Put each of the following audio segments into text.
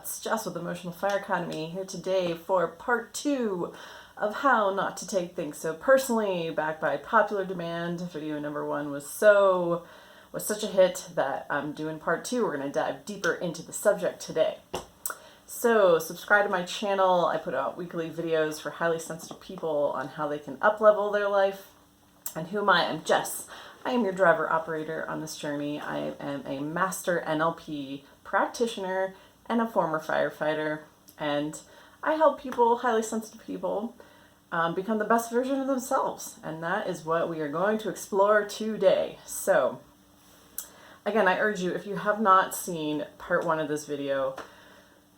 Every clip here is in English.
It's Jess with Emotional Fire Academy here today for part 2 of how not to take things so personally, backed by popular demand. Video number 1 was such a hit that I'm doing part 2. We're going to dive deeper into the subject today. So subscribe to my channel. I put out weekly videos for highly sensitive people on how they can up-level their life. And who am I? I'm Jess. I am your driver operator on this journey. I am a master NLP practitioner and a former firefighter, and I help people, highly sensitive people, become the best version of themselves, and that is what we are going to explore today. So again, I urge you, if you have not seen part 1 of this video,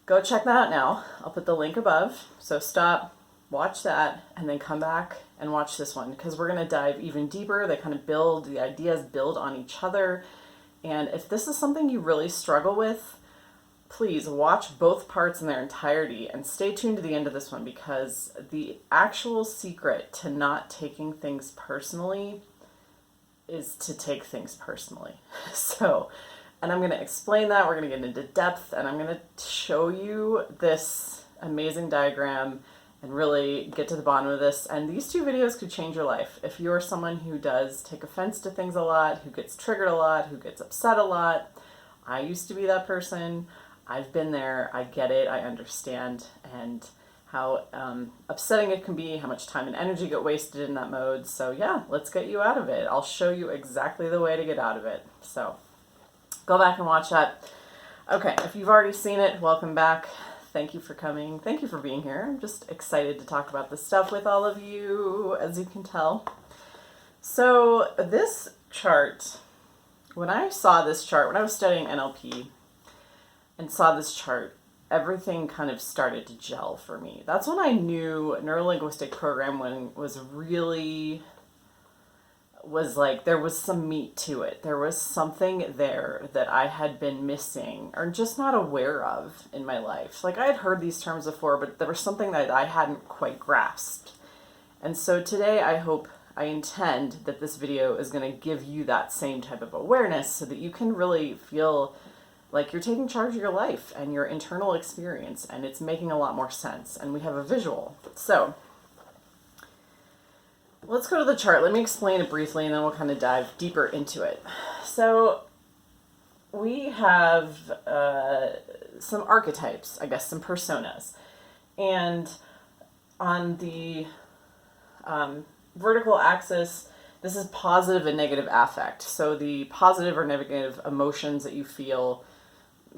go check that out now. I'll put the link above, so stop, watch that, and then come back and watch this one, because we're going to dive even deeper. They kind of build, the ideas build on each other, and if this is something you really struggle with, please watch both parts in their entirety and stay tuned to the end of this one, because the actual secret to not taking things personally is to take things personally. And I'm going to explain that. We're going to get into depth, and I'm going to show you this amazing diagram and really get to the bottom of this. And these 2 videos could change your life. If you're someone who does take offense to things a lot, who gets triggered a lot, who gets upset a lot, I used to be that person. I've been there. I get it. I understand. And how upsetting it can be, how much time and energy get wasted in that mode. So yeah, let's get you out of it. I'll show you exactly the way to get out of it. So go back and watch that. Okay, if you've already seen it, welcome back. Thank you for coming. Thank you for being here. I'm just excited to talk about this stuff with all of you, as you can tell. So this chart, when I saw this chart, when I was studying NLP and saw this chart, everything kind of started to gel for me. That's when I knew neurolinguistic programming was like, there was some meat to it. There was something there that I had been missing or just not aware of in my life. Like, I had heard these terms before, but there was something that I hadn't quite grasped. And so today I intend that this video is going to give you that same type of awareness so that you can really feel like you're taking charge of your life and your internal experience, and it's making a lot more sense. And we have a visual. So let's go to the chart. Let me explain it briefly, and then we'll kind of dive deeper into it. So we have some archetypes, I guess, some personas. And on the vertical axis, this is positive and negative affect. So the positive or negative emotions that you feel,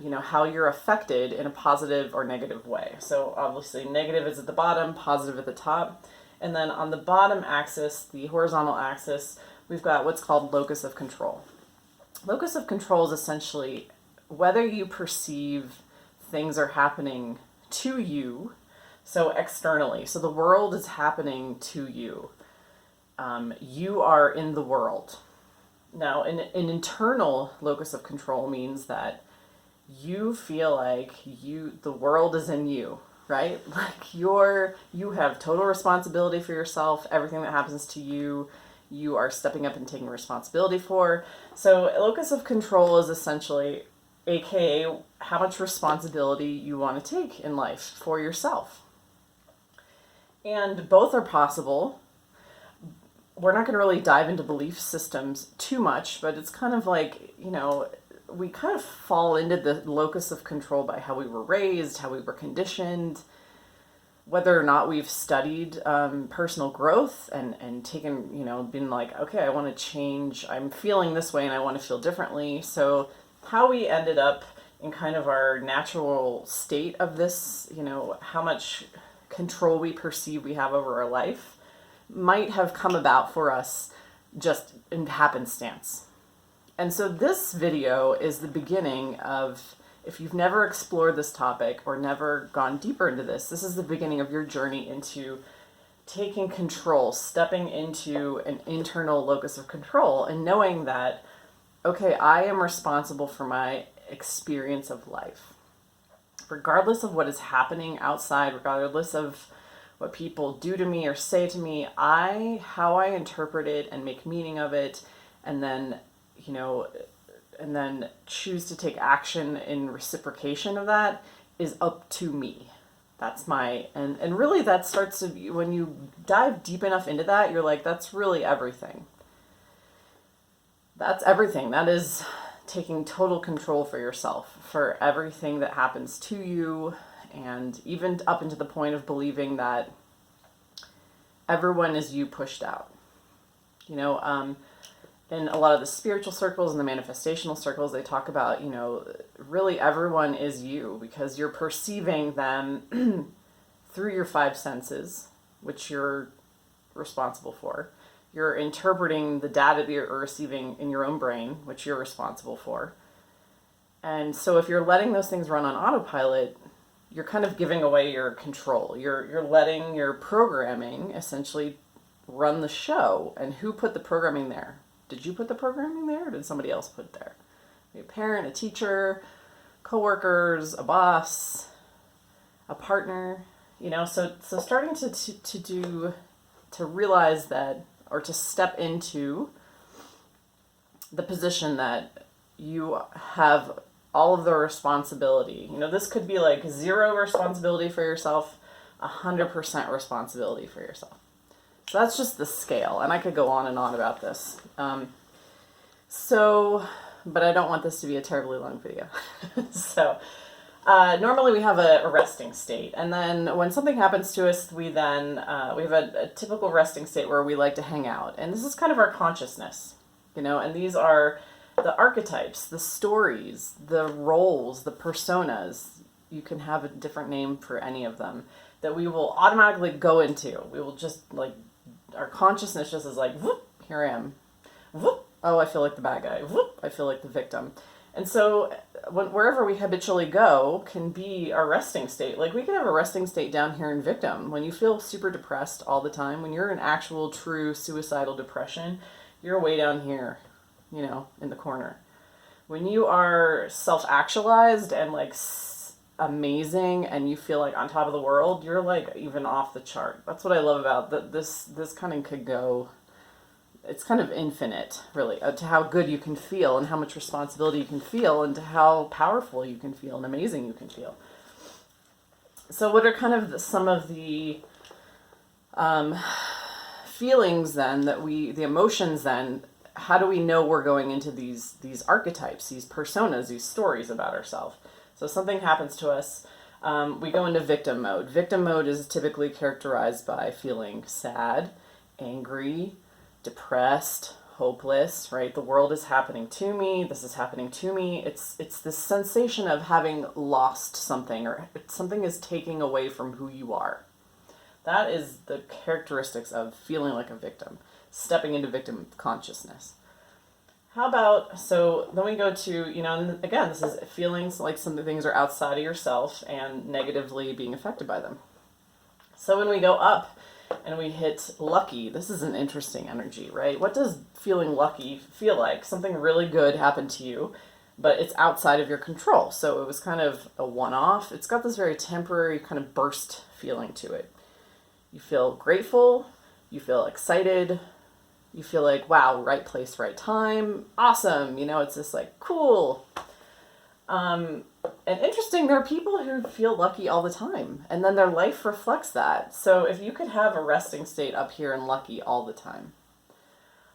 you know, how you're affected in a positive or negative way. So obviously negative is at the bottom, positive at the top. And then on the bottom axis, the horizontal axis, we've got what's called locus of control. Locus of control is essentially whether you perceive things are happening to you, so externally. So the world is happening to you. You are in the world. Now, an internal locus of control means that you feel like the world is in you, right? Like you have total responsibility for yourself. Everything that happens to you, you are stepping up and taking responsibility for. So locus of control is essentially, AKA, how much responsibility you want to take in life for yourself. And both are possible. We're not going to really dive into belief systems too much, but it's kind of like, you know, we kind of fall into the locus of control by how we were raised, how we were conditioned, whether or not we've studied personal growth and taken, you know, been like, okay, I want to change, I'm feeling this way and I want to feel differently. So how we ended up in kind of our natural state of this, you know, how much control we perceive we have over our life might have come about for us just in happenstance. And so this video is the beginning of, if you've never explored this topic or never gone deeper into this, this is the beginning of your journey into taking control, stepping into an internal locus of control and knowing that, okay, I am responsible for my experience of life. Regardless of what is happening outside, regardless of what people do to me or say to me, how I interpret it and make meaning of it, and then, you know, and then choose to take action in reciprocation of that is up to me. That's my, and really that starts to, when you dive deep enough into that, you're like, that's really everything. That's everything. That is taking total control for yourself, for everything that happens to you, and even up into the point of believing that everyone is you pushed out. You know, in a lot of the spiritual circles and the manifestational circles, they talk about, you know, really everyone is you because you're perceiving them through your five senses, which you're responsible for. You're interpreting the data that you're receiving in your own brain, which you're responsible for. And so if you're letting those things run on autopilot, you're kind of giving away your control. You're letting your programming essentially run the show. And who put the programming there? Did you put the programming there, or did somebody else put it there? A parent, a teacher, coworkers, a boss, a partner. You know, so starting to realize that, or to step into the position that you have all of the responsibility. You know, this could be like 0 responsibility for yourself, 100% responsibility for yourself. So that's just the scale, and I could go on and on about this. But I don't want this to be a terribly long video. Normally we have a resting state, and then when something happens to us, we have a typical resting state where we like to hang out, and this is kind of our consciousness, you know, and these are the archetypes, the stories, the roles, the personas. You can have a different name for any of them that we will automatically go into. We will just like, our consciousness just is like, whoop, here I am. Whoop, oh, I feel like the bad guy. Whoop, I feel like the victim. And so wherever we habitually go can be our resting state. Like we can have a resting state down here in victim. When you feel super depressed all the time, when you're in actual true suicidal depression, you're way down here, you know, in the corner. When you are self-actualized and like amazing and you feel like on top of the world, you're like even off the chart. That's what I love about that. This kind of could go, it's kind of infinite, really, to how good you can feel and how much responsibility you can feel and to how powerful you can feel and amazing you can feel. So what are kind of some of the feelings then the emotions then, how do we know we're going into these archetypes, these personas, these stories about ourselves? So something happens to us, we go into victim mode. Victim mode is typically characterized by feeling sad, angry, depressed, hopeless, right? The world is happening to me. This is happening to me. It's this sensation of having lost something, or something is taking away from who you are. That is the characteristics of feeling like a victim, stepping into victim consciousness. How about, so then we go to, you know, and again, this is feelings like some things are outside of yourself and negatively being affected by them. So when we go up and we hit lucky, this is an interesting energy, right? What does feeling lucky feel like? Something really good happened to you, but it's outside of your control. So it was kind of a one-off. It's got this very temporary kind of burst feeling to it. You feel grateful, you feel excited, you feel like, wow, right place, right time, awesome. You know, it's just like, cool. And interesting, there are people who feel lucky all the time, and then their life reflects that. So if you could have a resting state up here and lucky all the time,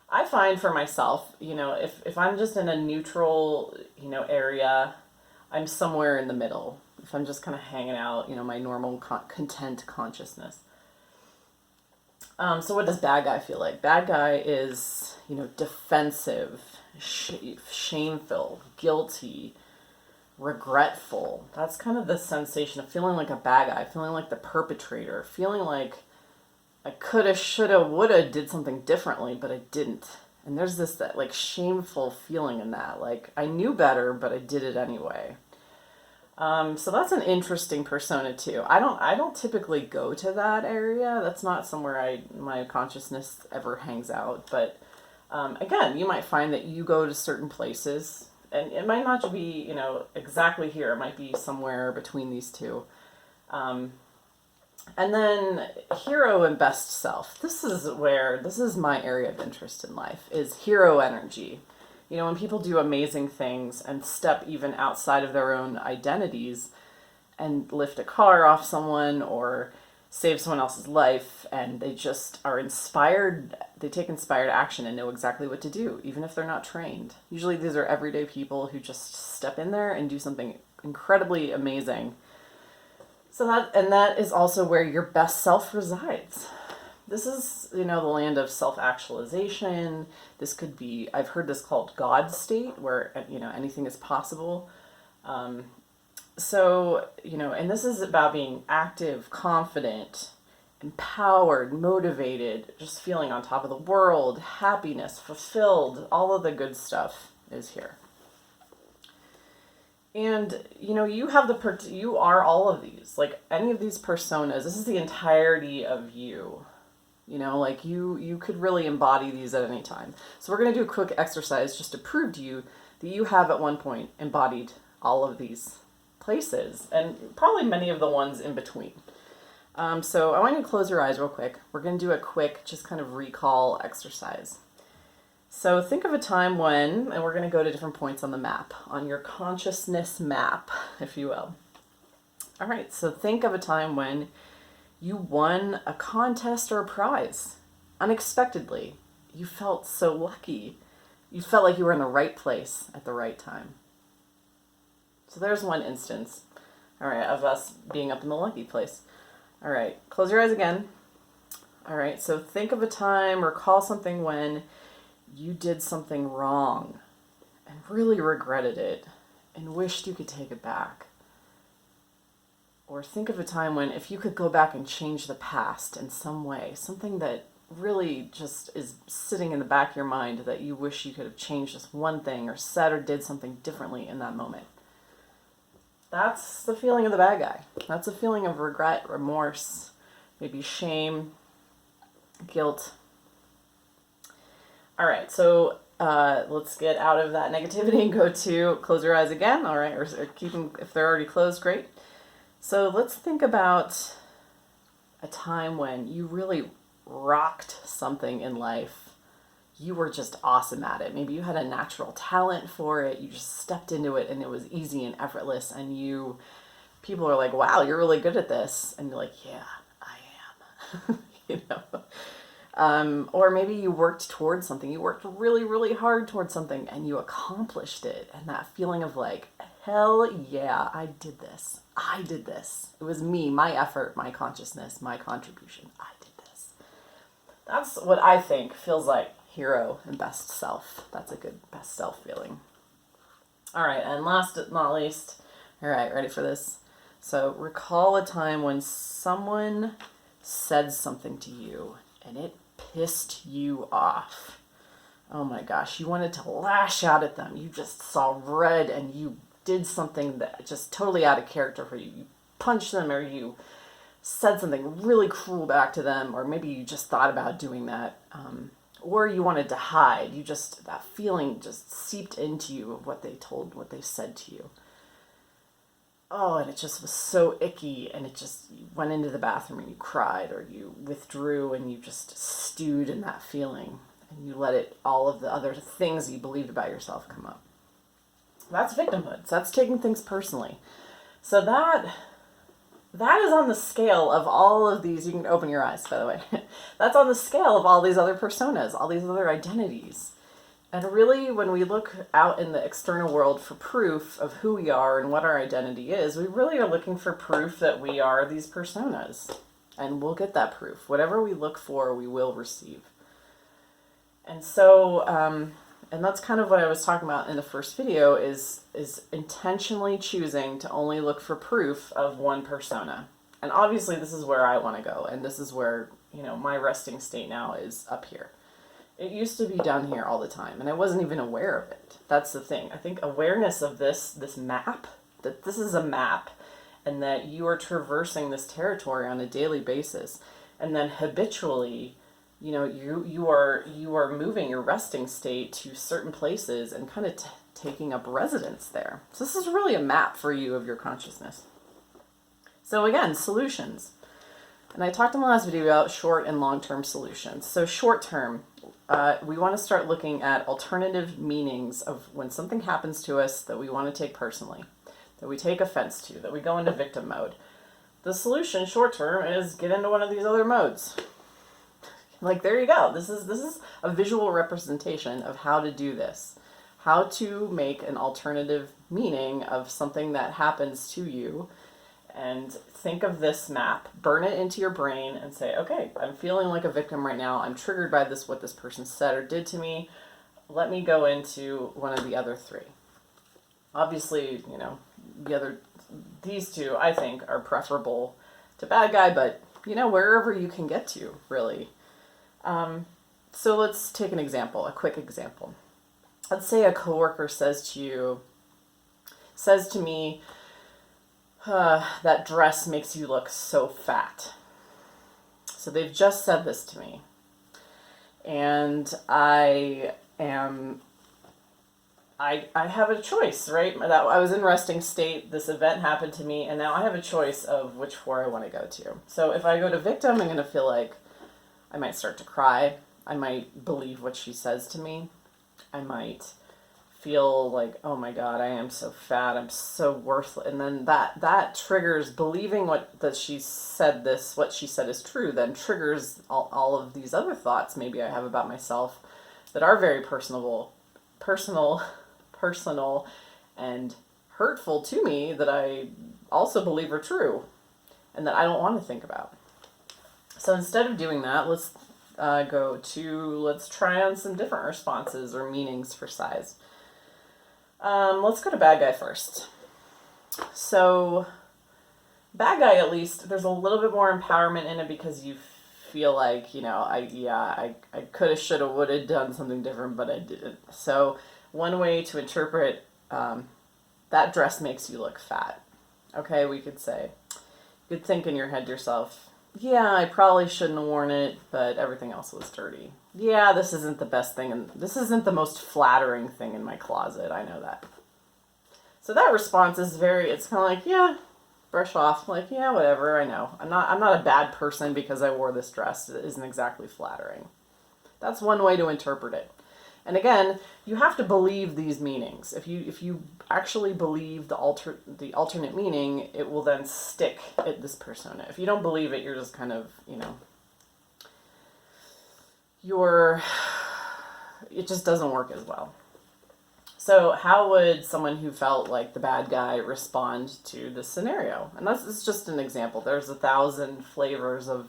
I find for myself, you know, if I'm just in a neutral, you know, area, I'm somewhere in the middle. If I'm just kind of hanging out, you know, my normal content consciousness. So what does bad guy feel like? Bad guy is, you know, defensive, shameful, guilty, regretful. That's kind of the sensation of feeling like a bad guy, feeling like the perpetrator, feeling like I coulda, shoulda, woulda did something differently, but I didn't. And there's that like shameful feeling in that. Like I knew better, but I did it anyway. So that's an interesting persona too. I don't typically go to that area. That's not somewhere my consciousness ever hangs out. But again, you might find that you go to certain places, and it might not be, you know, exactly here. It might be somewhere between these two. And then hero and best self. This is my area of interest in life, is hero energy. You know, when people do amazing things and step even outside of their own identities and lift a car off someone or save someone else's life, and they just are inspired. They take inspired action and know exactly what to do, even if they're not trained. Usually these are everyday people who just step in there and do something incredibly amazing. So that is also where your best self resides. This is, the land of self-actualization. This could be, I've heard this called God state, where, anything is possible. And this is about being active, confident, empowered, motivated, just feeling on top of the world, happiness, fulfilled, all of the good stuff is here. And, you have you are all of these, like any of these personas. This is the entirety of you. You could really embody these at any time. So we're going to do a quick exercise just to prove to you that you have at one point embodied all of these places, and probably many of the ones in between. So I want you to close your eyes real quick. We're going to do a quick, just kind of recall exercise. So think of a time when, and we're going to go to different points on the map, on your consciousness map, if you will. All right, so think of a time when you won a contest or a prize unexpectedly. You felt so lucky. You felt like you were in the right place at the right time. So there's one instance, all right, of us being up in the lucky place. All right, close your eyes again. All right, so think of a time, recall something when you did something wrong and really regretted it and wished you could take it back. Or think of a time when, if you could go back and change the past in some way, something that really just is sitting in the back of your mind that you wish you could have changed this one thing or said or did something differently in that moment. That's the feeling of the bad guy. That's a feeling of regret, remorse, maybe shame, guilt. All right, so let's get out of that negativity and go to close your eyes again. All right, or keep them, if they're already closed, great. So let's think about a time when you really rocked something in life. You were just awesome at it. Maybe you had a natural talent for it. You just stepped into it and it was easy and effortless. And people are like, wow, you're really good at this. And you're like, yeah, I am. Or maybe you worked towards something. You worked really, really hard towards something and you accomplished it. And that feeling of like, hell yeah, I did this. I did this. It was me, my effort, my consciousness, my contribution. I did this. That's what I think feels like hero and best self. That's a good best self feeling. All right, and last but not least, all right, ready for this? So recall a time when someone said something to you and it pissed you off. Oh my gosh, you wanted to lash out at them. You just saw red and you did something that just totally out of character for you. You punched them or you said something really cruel back to them, or maybe you just thought about doing that. Or you wanted to hide. That feeling just seeped into you of what they said to you. Oh, and it just was so icky, and you went into the bathroom and you cried, or you withdrew and you just stewed in that feeling, and you let all of the other things you believed about yourself come up. That's victimhood. So that's taking things personally. So that is on the scale of all of these. You can open your eyes, by the way. That's on the scale of all these other personas, all these other identities. And really, when we look out in the external world for proof of who we are and what our identity is, we really are looking for proof that we are these personas. And we'll get that proof. Whatever we look for, we will receive. And so, and that's kind of what I was talking about in the first video, is intentionally choosing to only look for proof of one persona. And obviously this is where I want to go, and this is where, my resting state now is up here. It used to be down here all the time, and I wasn't even aware of it. That's the thing. I think awareness of this map, that this is a map, and that you are traversing this territory on a daily basis, and then habitually, you are moving your resting state to certain places and kind of taking up residence there. So this is really a map for you of your consciousness. So again, solutions. And I talked in the last video about short and long-term solutions. So short term, we want to start looking at alternative meanings of when something happens to us that we want to take personally. that we take offense to, that we go into victim mode. The solution short term is get into one of these other modes. Like, there you go. This is a visual representation of how to do this. How to make an alternative meaning of something that happens to you. And think of this map, burn it into your brain and say, okay, I'm feeling like a victim right now. I'm triggered by this, what this person said or did to me. Let me go into one of the other three. Obviously, these two, I think, are preferable to bad guy, but, wherever you can get to, really. So let's take an example, a quick example. Let's say a coworker says to me, that dress makes you look so fat. So they've just said this to me. And I have a choice, right? That I was in resting state, this event happened to me, and now I have a choice of which floor I want to go to. So if I go to victim, I'm going to feel like I might start to cry. I might believe what she says to me. I might feel like, oh my God, I am so fat, I'm so worthless. And then that triggers believing what she said is true, then triggers all of these other thoughts maybe I have about myself that are very personal and hurtful to me, that I also believe are true and that I don't want to think about. So instead of doing that, let's try on some different responses or meanings for size. Let's go to bad guy first. So bad guy, at least, there's a little bit more empowerment in it because you feel like, I coulda, shoulda, woulda done something different, but I didn't. So one way to interpret that dress makes you look fat. Okay, we could say, you could think in your head to yourself, yeah, I probably shouldn't have worn it, but everything else was dirty. Yeah, this isn't the best thing, and this isn't the most flattering thing in my closet. I know that. So that response is it's kind of like, yeah, brush off. Like, yeah, whatever. I know. I'm not a bad person because I wore this dress. It isn't exactly flattering. That's one way to interpret it. And again, you have to believe these meanings. If you actually believe the alternate meaning, it will then stick at this persona. If you don't believe it, you're just kind of, it just doesn't work as well. So how would someone who felt like the bad guy respond to this scenario? And it's just an example. There's 1,000 flavors of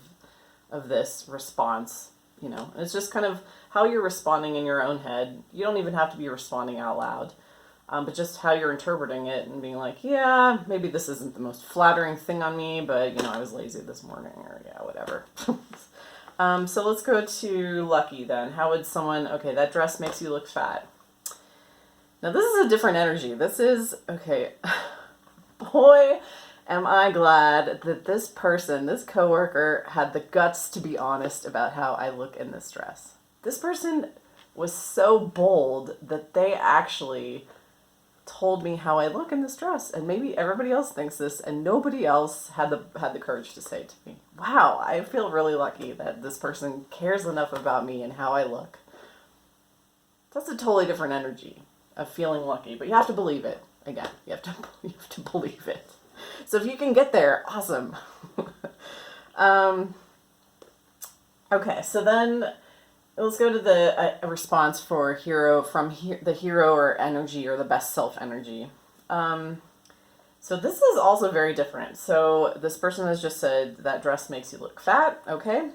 this response, and it's just kind of how you're responding in your own head. You don't even have to be responding out loud, but just how you're interpreting it and being like, yeah, maybe this isn't the most flattering thing on me, but, I was lazy this morning, or yeah, whatever. So let's go to Lucky then. How would someone, okay, that dress makes you look fat. Now this is a different energy. This is, okay, boy, am I glad that this coworker, had the guts to be honest about how I look in this dress. This person was so bold that they actually told me how I look in this dress, and maybe everybody else thinks this, and nobody else had the courage to say it to me. Wow, I feel really lucky that this person cares enough about me and how I look. That's a totally different energy of feeling lucky, but you have to believe it. Again, you have to believe it. So if you can get there, awesome. Okay, so then let's go to the response for the hero or energy, or the best self energy. So this is also very different. So this person has just said that dress makes you look fat. Okay.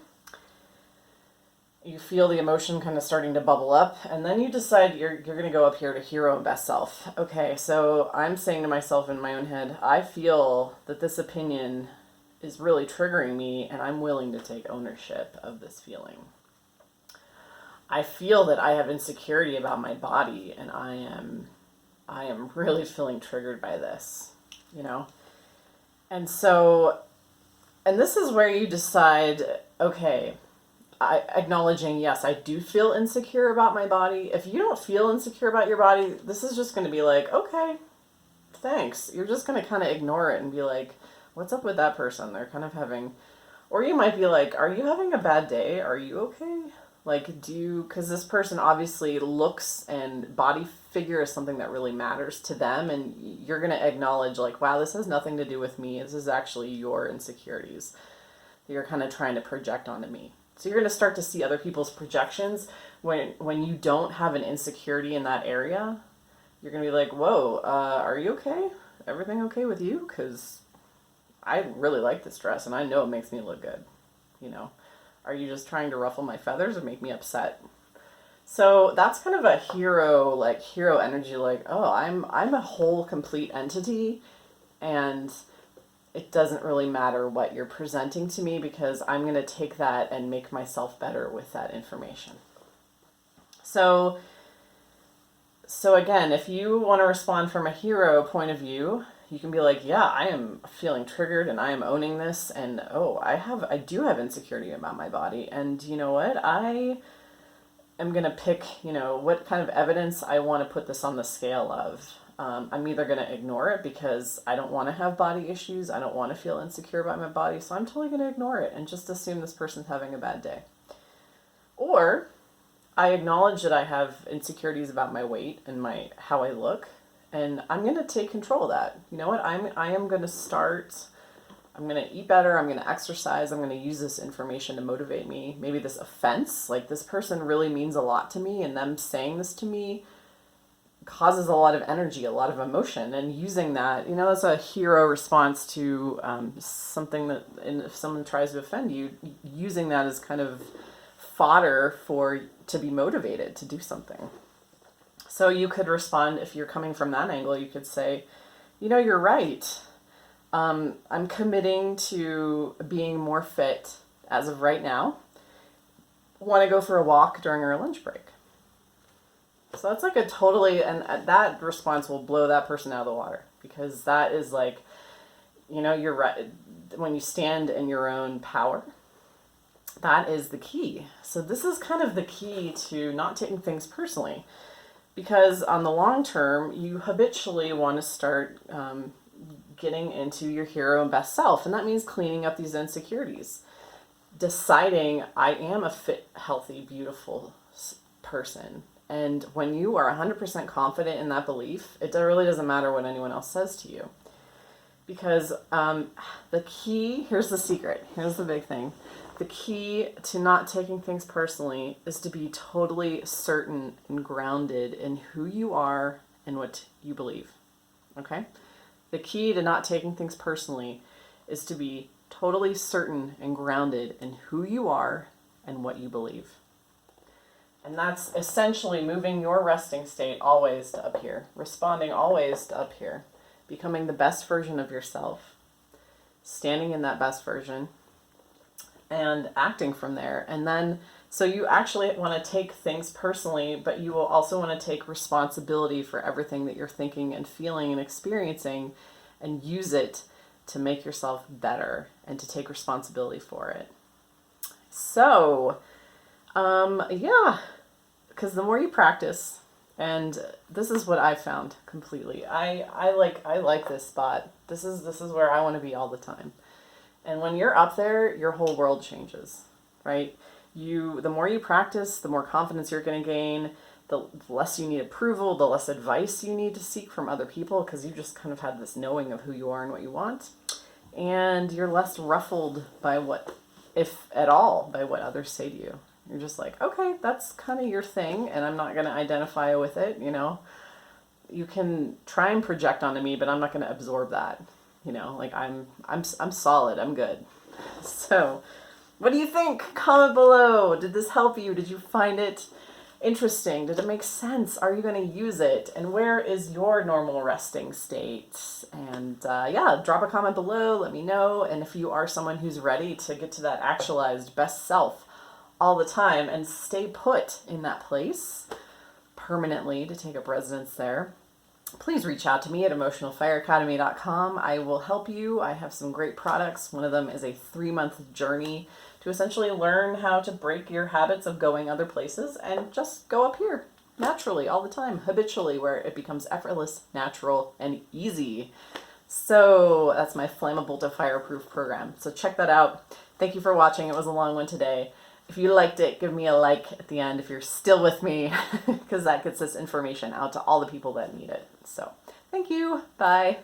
You feel the emotion kind of starting to bubble up, and then you decide you're going to go up here to hero and best self. Okay, so I'm saying to myself in my own head, I feel that this opinion is really triggering me, and I'm willing to take ownership of this feeling. I feel that I have insecurity about my body, and I am really feeling triggered by this, And so, and this is where you decide, okay, acknowledging, yes, I do feel insecure about my body. If you don't feel insecure about your body, this is just going to be like, okay, thanks. You're just going to kind of ignore it and be like, what's up with that person? They're kind of having, or you might be like, are you having a bad day? Are you okay? Like, because this person obviously looks and body figure is something that really matters to them, and you're going to acknowledge like, wow, this has nothing to do with me. This is actually your insecurities that you're kind of trying to project onto me. So you're going to start to see other people's projections when you don't have an insecurity in that area. You're going to be like, whoa, are you okay? Everything okay with you? Because I really like this dress and I know it makes me look good. You know, are you just trying to ruffle my feathers or make me upset? So that's kind of a hero energy, like, oh, I'm a whole complete entity, and it doesn't really matter what you're presenting to me because I'm going to take that and make myself better with that information. So again, if you want to respond from a hero point of view, you can be like, yeah, I am feeling triggered and I am owning this, and oh, I do have insecurity about my body, and you know what? I am going to pick, what kind of evidence I want to put this on the scale of. I'm either going to ignore it because I don't want to have body issues. I don't want to feel insecure about my body. So I'm totally going to ignore it and just assume this person's having a bad day. Or I acknowledge that I have insecurities about my weight and how I look. And I'm going to take control of that. You know what? I am going to I'm going to eat better. I'm going to exercise. I'm going to use this information to motivate me. Maybe this offense, like this person really means a lot to me, and them saying this to me causes a lot of energy, a lot of emotion, and using that, that's a hero response to something that, and if someone tries to offend you, using that as kind of fodder to be motivated to do something. So you could respond, if you're coming from that angle, you could say, you're right. I'm committing to being more fit as of right now. Want to go for a walk during our lunch break. So that's like and that response will blow that person out of the water, because that is like, you're right. When you stand in your own power, that is the key. So this is kind of the key to not taking things personally, because on the long term, you habitually want to start getting into your hero and best self. And that means cleaning up these insecurities, deciding I am a fit, healthy, beautiful person. And when you are 100% confident in that belief, it really doesn't matter what anyone else says to you. Because the key, here's the secret, here's the big thing. The key to not taking things personally is to be totally certain and grounded in who you are and what you believe. Okay? The key to not taking things personally is to be totally certain and grounded in who you are and what you believe. And that's essentially moving your resting state always to up here, responding always to up here, becoming the best version of yourself, standing in that best version, and acting from there. And then, so you actually want to take things personally, but you will also want to take responsibility for everything that you're thinking and feeling and experiencing, and use it to make yourself better and to take responsibility for it. So, yeah, because the more you practice, and this is what I found completely. I like this spot. This is where I want to be all the time. And when you're up there, your whole world changes, right? The more you practice, the more confidence you're going to gain, the less you need approval, the less advice you need to seek from other people, because you just kind of had this knowing of who you are and what you want. And you're less ruffled by what, if at all, by what others say to you. You're just like, okay, that's kind of your thing, and I'm not going to identify with it, You can try and project onto me, but I'm not going to absorb that. Like I'm solid, I'm good. So, what do you think? Comment below. Did this help you? Did you find it interesting? Did it make sense? Are you going to use it? And where is your normal resting state? And yeah, drop a comment below. Let me know. And if you are someone who's ready to get to that actualized best self all the time and stay put in that place permanently, to take up residence there, please reach out to me at emotionalfireacademy.com. I will help you. I have some great products. One of them is a 3-month journey to essentially learn how to break your habits of going other places and just go up here naturally all the time, habitually, where it becomes effortless, natural, and easy. So that's my Flammable to Fireproof program. So check that out. Thank you for watching. It was a long one today. If you liked it, give me a like at the end if you're still with me, because that gets this information out to all the people that need it. So thank you. Bye.